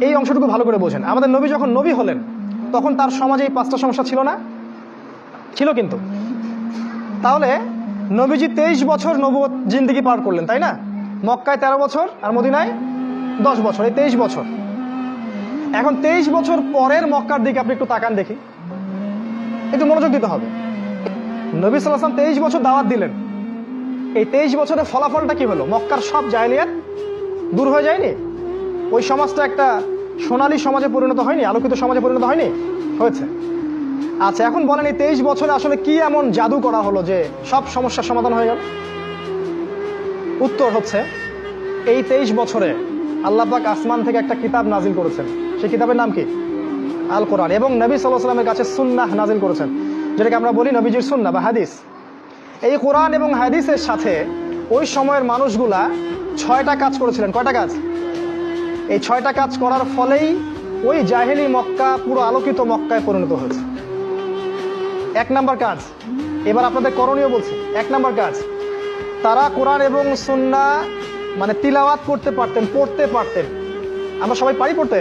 এই অংশটুকু ভালো করে বোঝেন। আমাদের নবী যখন নবী হলেন তখন তার সমাজে এই 5টা সমস্যা ছিল না? ছিল কিন্তু। তাহলে নবীজি 23 বছর নবুয়ত জিন্দেগি পার করলেন, তাই না? মক্কায় 13 বছর আর মদিনায় 10 বছর, এই 23 বছর। এখন 23 বছর পরের মক্কার দিকে আপনি একটু তাকান দেখি, একটু মনোযোগ দিতে হবে। নবী সাল্লাল্লাহু আলাইহি ওয়াসাল্লাম 23 বছর দাওয়াত দিলেন। এই 23 বছরের ফলাফলটা কি হলো? মক্কার সব জাহেলিয়াত দূর হয়ে যায়নি? ওই সমাজটা একটা সোনালী সমাজে পরিণত হয়নি? আলোকিত সমাজে পরিণত হয়নি? হয়েছে। আচ্ছা, এখন বলেন এই 23 বছরে আসলে কি এমন জাদু করা হলো যে সব সমস্যার সমাধান হয়ে গেল? উত্তর হচ্ছে, এই 23 বছরে আল্লাহ পাক আসমান থেকে একটা কিতাব নাজিল করেছেন। সেই কিতাবের নাম কি? আল কোরআন। এবং নবী সাল্লাল্লাহু আলাইহি ওয়াসাল্লামের কাছে সুন্নাহ নাজিল করেছেন, যেটাকে আমরা বলি নবীজির সুন্নাহ বা হাদিস। এই কোরআন এবং হাদিসের সাথে ওই সময়ের মানুষগুলা 6টা কাজ করেছিলেন। কয়টা কাজ? এই 6টা কাজ করার ফলেই ওই জাহেলি মক্কা পুরো আলোকিত মক্কায় পরিণত হয়েছে। 1 নাম্বার কাজ, এবার আপনাদের করণীয় বলছি। 1 নাম্বার কাজ, তারা কোরআন এবং সুন্নাহ মানে তিলাওয়াত করতে পারতেন, পড়তে পারতেন। আমরা সবাই পারি পড়তে?